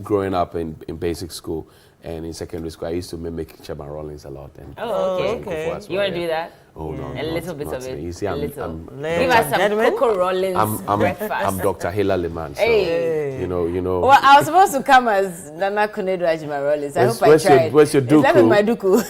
Growing up in basic school and in secondary school, I used to mimic Chairman Rawlings a lot. And okay. Well, You want to do that? Oh, no. A little bit of it. You see, I'm Give us some Coco Rawlings breakfast. I'm Dr. Hila Liman. So, hey. You know. Well, I was supposed to come as Nana Kunedu Ajima Rawlings. I hope I tried. Where's your duku? It's not my duku.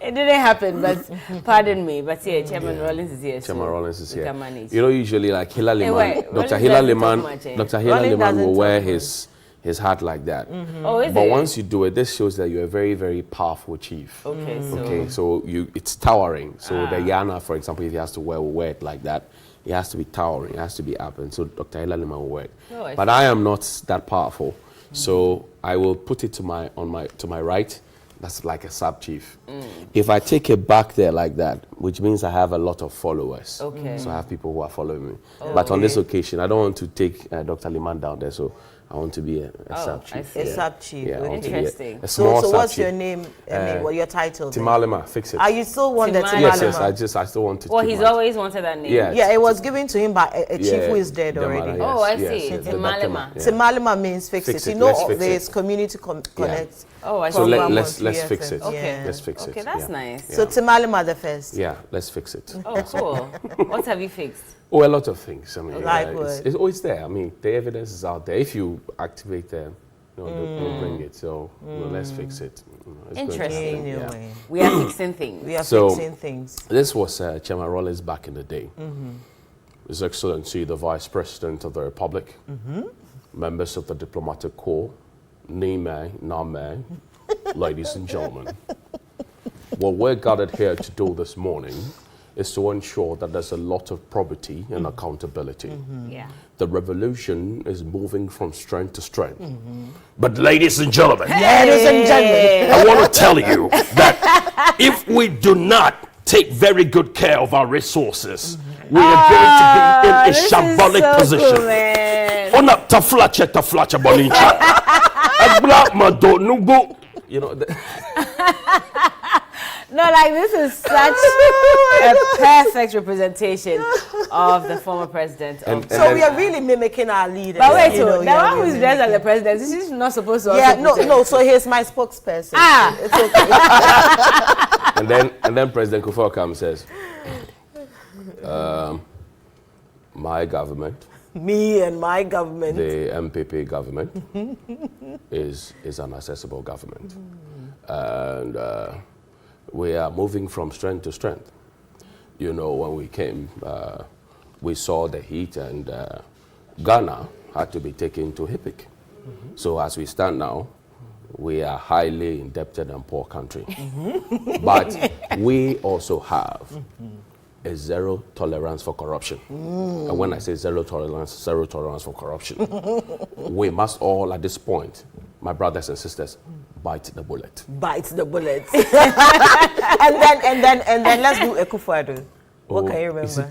It didn't happen, but pardon me. But yeah, Chairman Rawlings is here. Chairman Rawlings is here. Can manage. You know, usually like Hila Liman, Dr. Hila Liman will wear his hat like that. Oh, is it? But once you do it, this shows that you're a very, very powerful chief. Okay, so it's towering. So the Yana, for example, if he has to wear it like that, it has to be towering, it has to be up, and so Dr. Hila Liman will wear it. But I am not that powerful, so I will put it to my right. That's like a sub-chief. If I take it back there like that, which means I have a lot of followers. So I have people who are following me. But on this occasion, I don't want to take Dr. Liman down there, so I want to be a sub-chief. A sub-chief. Yeah, interesting. A small so what's sub-chief. your name? What your title? Timalima, fix it. Are you still want the Yes, Timalima? I still want to. Well, he's always wanted that name. Yeah, it was given to him by a chief who is dead already. Oh, I see. Timalima. Timalima means fix it. You know, there's community connect. Oh, I see. So let's fix it. Okay. Let's fix it. Okay, that's nice. So Timalima the first. Yeah, let's fix it. Oh, cool. What have you fixed? Oh, a lot of things. I mean, like it's always there. I mean, the evidence is out there. If you activate them, they'll bring it. So let's fix it. Interesting. Anyway. We are fixing things. We are fixing things. This was Chairman Rawlings back in the day. His Excellency, the Vice President of the Republic, members of the Diplomatic Corps, Name, ladies and gentlemen. What we're gathered here to do this morning is to ensure that there's a lot of probity and accountability. The revolution is moving from strength to strength. But ladies and gentlemen, I want to tell you that if we do not take very good care of our resources, we are going to be in a shambolic position. Cool, taflacha bonincha. You know. No, like this is such a perfect representation of the former president. So we are really mimicking our leaders. But wait, so the one who's dressed as the president, this is not supposed to. Yeah, no. So here's my spokesperson. It's okay. and then President Kufuor comes and says, my government. Me and my government. The MPP government is an accessible government. And we are moving from strength to strength. You know, when we came, we saw the heat, and Ghana had to be taken to HIPIC. So as we stand now, we are highly indebted and poor country. But we also have a zero tolerance for corruption. And when I say zero tolerance for corruption, we must all at this point, my brothers and sisters, bite the bullet. Bite the bullet. and then let's do Ekufuado. What can you remember? You see,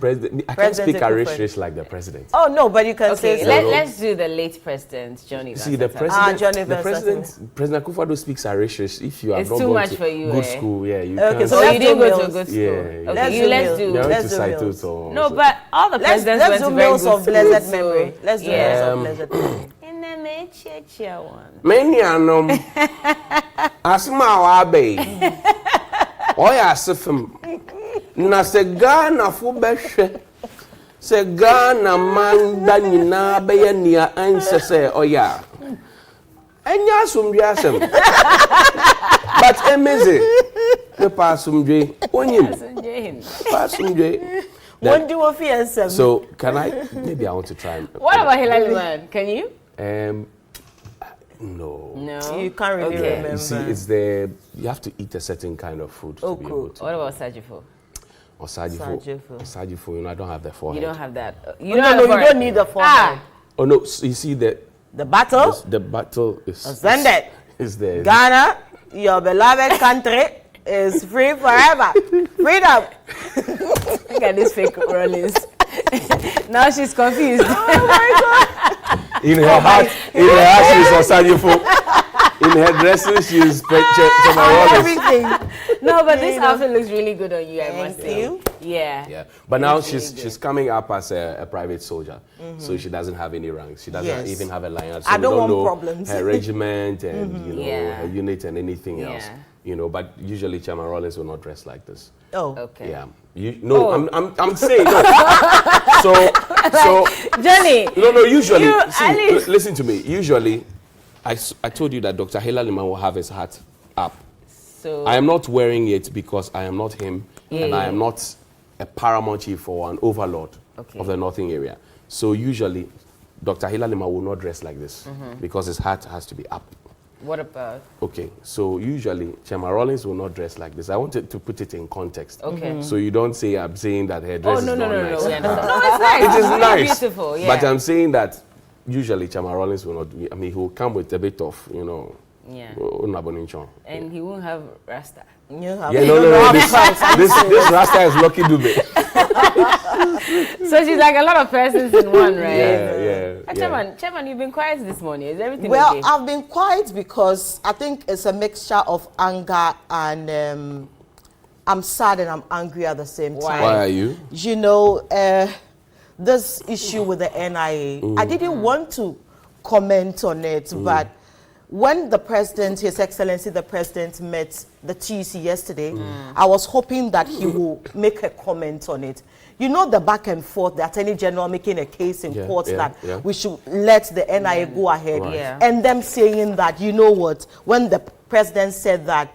I can't speak Irish like the president. Oh no, but you can say so. Let's do the late president, Johnny. See, the President Akufo-Addo speaks Irish. If you have not gone to good school, you okay, so you didn't go to good school. Yeah, okay, let's do. No, but all the presidents went to very good schools. Blessed memory. Let's do Meals of Blessed Memory. In the Mechecha one. Many Asma Wabe. Oya Sifim. Na se Ghana fo behwe se Ghana man da nyina be ye nia anse se oya enya asomdwe asem but emeze me pa asomdwe onyim pa asomdwe. When do you feel so can I maybe I want to try what about Hillary man? Can you? No, you can't really remember. You see, you have to eat a certain kind of food to be able to. What about Sajifo? Or Sajifo, you know, I don't have the forehead. You don't have that. You don't need the forehead. Oh no, so you see the battle? The battle is there. Ghana, your beloved country, is free forever. Freedom. Look at this fake Rawlings. Now she's confused. Oh my God. In her heart, she's on Sajifo. In her dressing, she's everything. No, but this outfit looks really good on you, I must say. Thank you. Yeah. Yeah, but now she's coming up as a private soldier, so she doesn't have any ranks. She doesn't even have a line. So I don't we want know problems. her regiment and you know Yeah. her unit and anything else. Yeah. You know, but usually Chairman Rawlings will not dress like this. Oh. Okay. Yeah. I'm saying no. so Johnny. no. Usually, You, see, listen to me. Usually, I told you that Dr. Hela Liman will have his hat up. So I am not wearing it because I am not him, and I am not a paramount chief or an overlord of the northern area. So usually, Dr. Hela Liman will not dress like this because his hat has to be up. what about? Okay, so usually Chairman Rawlings will not dress like this. I wanted to put it in context. Okay. So you don't say I'm saying that her dress is not nice. No, we understand. No, it's nice. It is It's really nice. beautiful, yeah. But I'm saying that usually Chairman Rawlings will not. I mean, he will come with a bit of, you know. Yeah. And he won't have Rasta. You have yeah, no. This Rasta is Lucky Dube. So she's like a lot of persons in one, right? Yeah. Chairman, you've been quiet this morning. Is everything Well, okay? I've been quiet because I think it's a mixture of anger and I'm sad and I'm angry at the same time. Why are you? You know, this issue with the NIA, I didn't want to comment on it, but when the president, His Excellency the President, met the TEC yesterday, I was hoping that he will make a comment on it. You know, the back and forth, the Attorney General making a case in court that we should let the NIA go ahead, and them saying that, you know what, when the president said that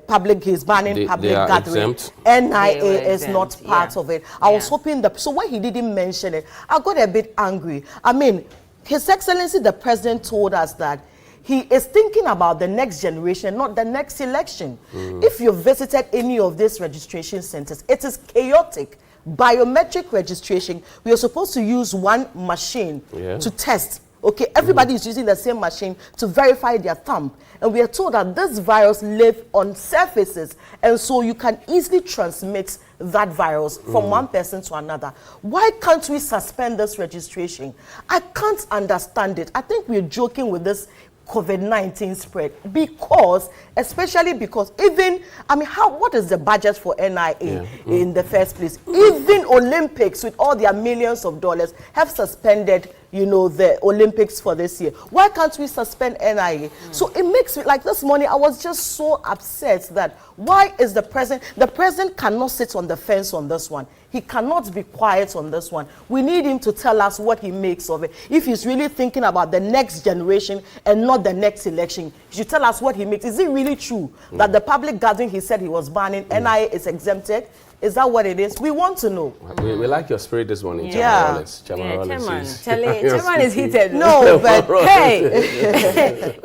public is banning public gathering, NIA is not part of it. I was hoping that, so when he didn't mention it, I got a bit angry. I mean, His Excellency the President told us that he is thinking about the next generation, not the next election. If you visited any of these registration centers, it is chaotic. Biometric registration, we are supposed to use one machine to test. Okay, everybody is using the same machine to verify their thumb. And we are told that this virus lives on surfaces, and so you can easily transmit that virus from one person to another. Why can't we suspend this registration? I can't understand it. I think we're joking with this COVID-19 spread especially because even, I mean, what is the budget for NIA in the first place? Even Olympics with all their millions of dollars have suspended, you know, the Olympics for this year. Why can't we suspend NIA? So it makes me, like this morning, I was just so upset that why is the president cannot sit on the fence on this one. He cannot be quiet on this one. We need him to tell us what he makes of it. If he's really thinking about the next generation and not the next election, he should tell us what he makes. Is it really true that the public gathering he said he was banning, NIA is exempted? Is that what it is? We want to know. We like your spirit this morning, Chairman is heated. No, but hey,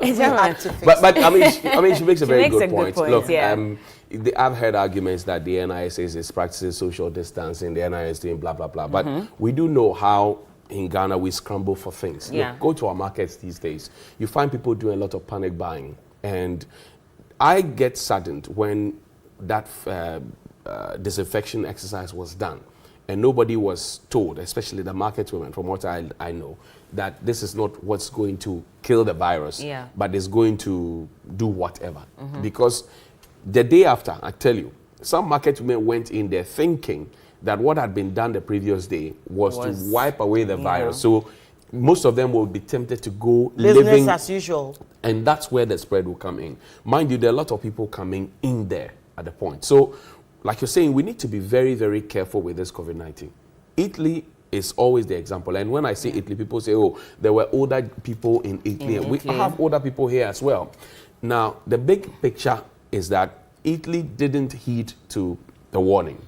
but I mean, she makes a very good point. Look, yeah. I've heard arguments that the NIA says is practicing social distancing, the NIA is doing blah blah blah. But we do know how in Ghana we scramble for things. Look, go to our markets these days. You find people doing a lot of panic buying, and I get saddened when that disinfection exercise was done, and nobody was told, especially the market women, from what I know, that this is not what's going to kill the virus, but it's going to do whatever. Because the day after, I tell you, some market women went in there thinking that what had been done the previous day was to wipe away the virus. So most of them will be tempted to go business as usual. And that's where the spread will come in. Mind you, there are a lot of people coming in there at the point. So, like you're saying, we need to be very, very careful with this COVID-19. Italy is always the example. And when I say Italy, people say, oh, there were older people in Italy. And we have older people here as well. Now, the big picture is that Italy didn't heed to the warning.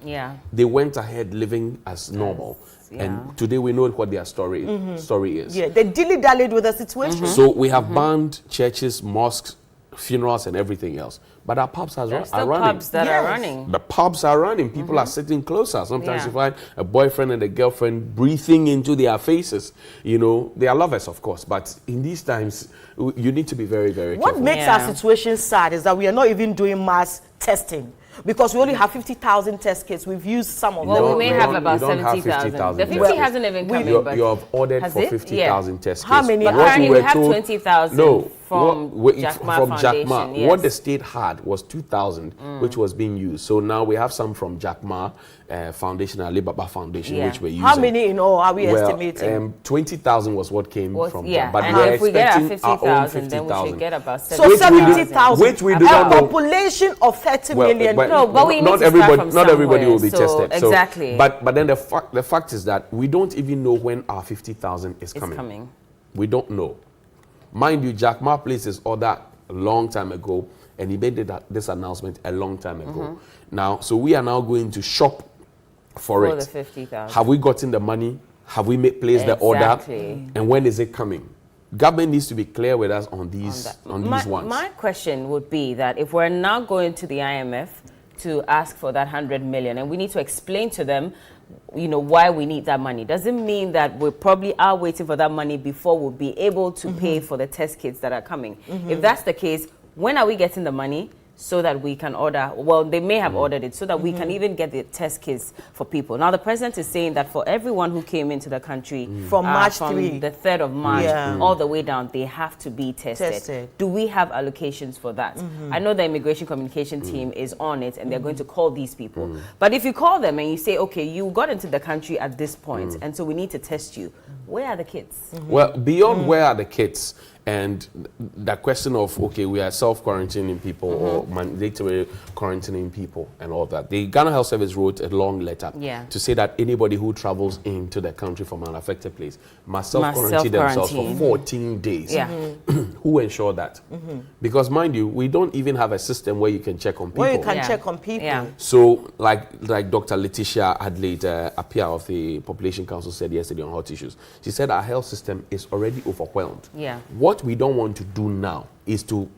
They went ahead living as normal. And today we know what their story is. Yeah, they dilly-dallied with the situation. So we have banned churches, mosques, funerals, and everything else. But our pubs are running. Pubs that are running. The pubs are running. People are sitting closer. Sometimes you find a boyfriend and a girlfriend breathing into their faces. You know, they are lovers, of course. But in these times, you need to be very, very careful. What makes our situation sad is that we are not even doing mass testing. Because we only have 50,000 test kits. We've used some of them. Well, we may have about you don't have 70,000. 50,000 The 50 test kits. hasn't even come in, You but have ordered has for it? 50,000 test kits. How many? But What currently we we were have told- 20,000 No, from from Foundation, yes. What the state had was 2,000, which was being used. So now we have some from Jackma Foundation and Alibaba Foundation, Yeah. which we're using. How many in all are we Well, estimating? 20,000 was what came from yeah, Jackma. But and we're if we get our expecting our own 50,000, then we 50,000. should get about So 70,000. 70,000. Which we do A not know. population of 30 million. No, but we need not to start everybody, from not everybody will be somewhere, tested. so exactly. But then the fact is that we don't even know when our 50,000 is It's coming. We don't know. Mind you, Jack Ma placed his order a long time ago, and he made this announcement a long time ago. Now, so we are now going to shop for For it. the 50,000. Have we gotten the money? Have we placed the order? Exactly. And when is it coming? Government needs to be clear with us on these these ones. My question would be that if we're now going to the IMF to ask for that 100 million, and we need to explain to them, why we need that money, does it mean that we probably are waiting for that money before we'll be able to pay for the test kits that are coming? If that's the case, when are we getting the money so that we can order? Well, they may have ordered it so that we can even get the test kits for people. Now, the president is saying that for everyone who came into the country From March 3. from the 3rd of March Yeah. all the way down, they have to be tested. Do we have allocations for that? I know the immigration communication team is on it and they're going to call these people. But if you call them and you say, okay, you got into the country at this point, and so we need to test you, where are the kits? Well, beyond where are the kits and the question of, okay, we are self-quarantining people or mandatory quarantining people and all that. The Ghana Health Service wrote a long letter to say that anybody who travels into the country from an affected place must self-quarantine themselves for 14 days. Who ensure that? Because mind you, we don't even have a system where you can check on people. Where you can check on people. So, like Dr. Letitia Adelaide Apia of the Population Council said yesterday on Hot Issues, she said our health system is already overwhelmed. What we don't want to do now is to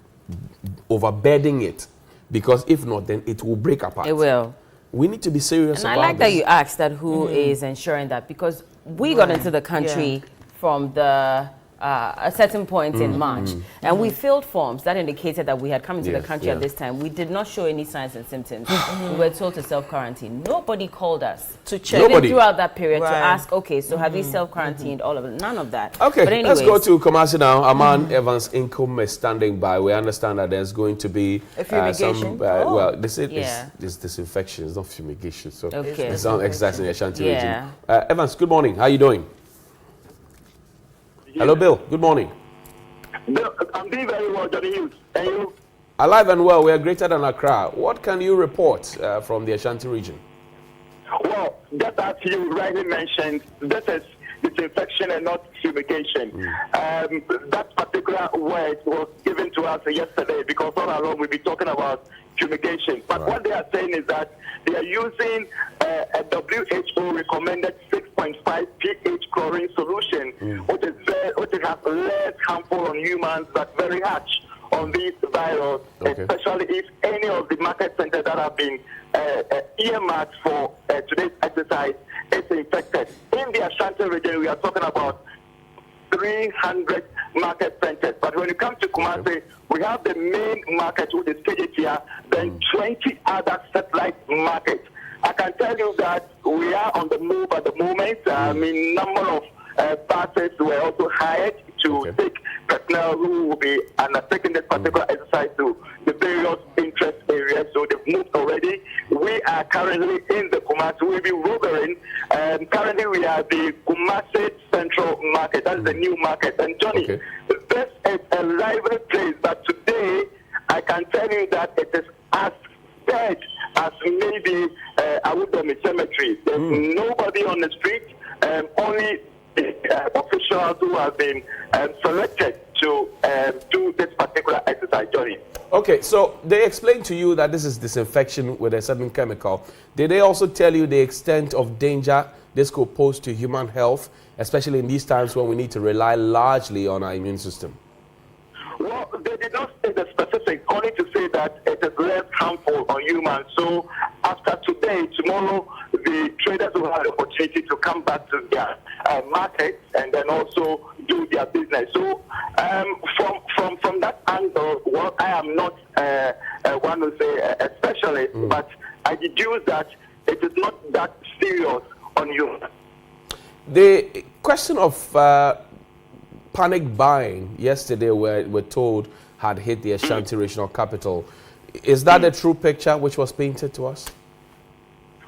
overburden it, because if not, then it will break apart. It will. We need to be serious about this. And I like this. that you asked that who is ensuring that, because we got into the country from the a certain point in March, and we filled forms that indicated that we had come into the country at this time. We did not show any signs and symptoms. We were told to self-quarantine. Nobody called us to check even throughout that period to ask, okay, so have you self-quarantined, all of it? None of that. Okay, but anyways, let's go to Kumasi now. Aman Evans Income is standing by. We understand that there's going to be a fumigation. Well, they say it's disinfection, it's not fumigation. So it's not exactly in the Ashanti region. Evans, good morning. How are you doing? Hello, Bill. Good morning. Bill, I'm doing very well, Johnny Hughes. And you? Alive and well. We are greater than Accra. What can you report from the Ashanti region? Well, just as you rightly mentioned, this is disinfection and not fumigation. That particular word was given to us yesterday because all along we've been talking about fumigation. But what they are saying is that they are using a WHO recommended 6.5 pH chlorine solution, which has less harmful on humans but very harsh on this virus, especially if any of the market centers that have been earmarked for today's exercise is infected. In the Ashanti region, we are talking about 300 market centers. But when you come to Kumasi, we have the main market, which is KJTR, then 20 other satellite markets. I can tell you that we are on the move at the moment. I mean, number of buses were also hired to take personnel who will be undertaking this particular exercise to the various interest areas. So they've moved already. We are currently in the Kumasi. We'll be rovering. Currently, we are the Kumasi Central Market. That's the new market. And Johnny, this is a lively place. But today, I can tell you that it is as dead as maybe Awudome Cemetery. There's nobody on the street. Only officials who have been selected to do this particular exercise, Johnny. Okay, so they explained to you that this is disinfection with a certain chemical. Did they also tell you the extent of danger this could pose to human health, especially in these times when we need to rely largely on our immune system? Well, they did not say the specific, only to say that it is less harmful on humans. So after today, tomorrow, the traders will have the opportunity to come back to their markets and then also do their business. So from that angle, well, I am not one to say a specialist, but I deduce that it is not that serious on you. The question of panic buying yesterday, we're told, had hit the Ashanti regional capital. Is that the true picture which was painted to us?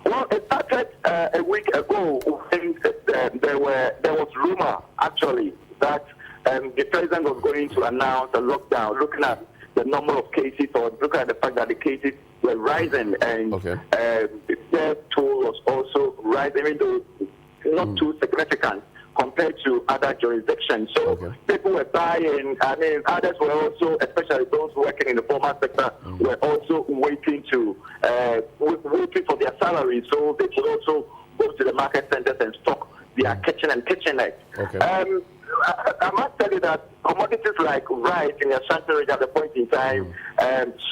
Well, it started a week ago when there was rumor, actually, that the president was going to announce a lockdown, looking at the number of cases or looking at the fact that the cases were rising, and the death toll was also rising, even though not too significant compared to other jurisdictions. So people were buying. I mean, others were also, especially those working in the formal sector, were also waiting for their salaries, so they could also go to the market centers and stock their kitchen and kitchenette. I must tell you that commodities like rice in the Ashanti region at the point in time,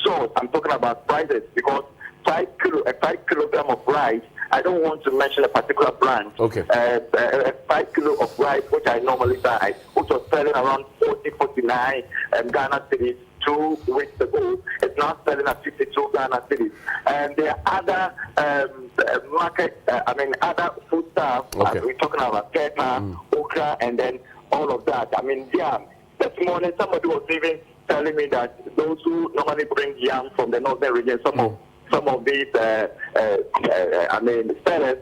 so I'm talking about prices, because 5 kilogram of rice, I don't want to mention a particular brand. 5 kilo of rice, which I normally buy, which was selling around 40, 49 Ghana cedis 2 weeks ago, it's now selling at 52 Ghana cedis. And there are other other food stuff. We're talking about pepper, okra, and then all of that. I mean, yam. This morning, somebody was even telling me that those who normally bring yam from the northern region, some of these sellers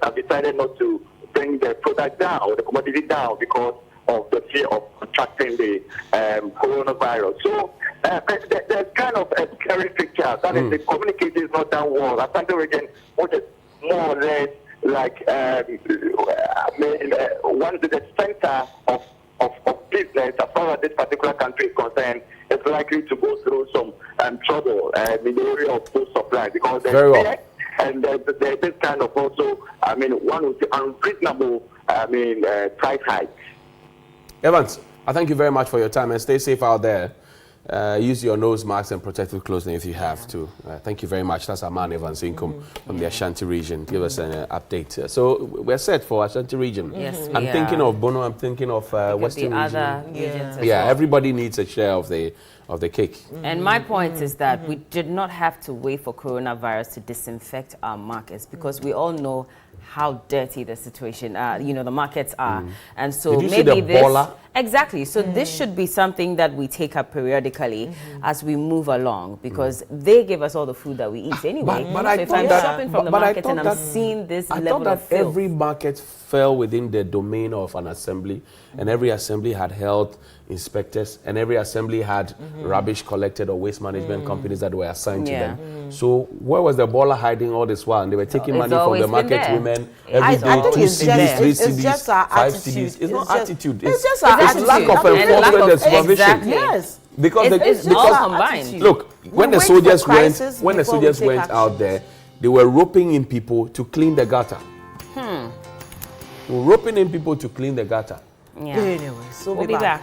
have decided not to bring the product down or the commodity down because of the fear of contracting the coronavirus. So there's kind of a scary picture. That is, the communication is not done well. Ashanti region, which is more or less like one of the center of business as far as this particular country is concerned, is likely to go through some trouble in the area of food supply, because there's fear, and there's this kind of also, one of the unreasonable, price hikes. Evans, I thank you very much for your time, and stay safe out there. Use your nose masks and protective clothing if you have to. Thank you very much. That's our man, Evans Inkum, from the Ashanti region. Give us an update. So we're set for Ashanti region. Yes, I'm thinking of Bono. I'm thinking of Western region. Other regions as well. Everybody needs a share of the cake. And my point is that we did not have to wait for coronavirus to disinfect our markets, because we all know how dirty the situation, the markets are. And so maybe this... Exactly. So this should be something that we take up periodically as we move along, because they give us all the food that we eat anyway. But so if I'm shopping from the market and I'm seeing this level of filth... every market fell within the domain of an assembly, and every assembly had health inspectors, and every assembly had rubbish collected or waste management companies that were assigned to them. So where was the baller hiding all this while? And they were taking money from the market women every day, 2 CDs, 3 CDs, 5 CDs. It's not attitude. It's just lack of enforcement and supervision. Exactly. Yes. Because it's all combined. Look, when the soldiers went out there, they were roping in people to clean the gutter. Roping in people to clean the gutter. Yeah. Anyway, so we'll be back.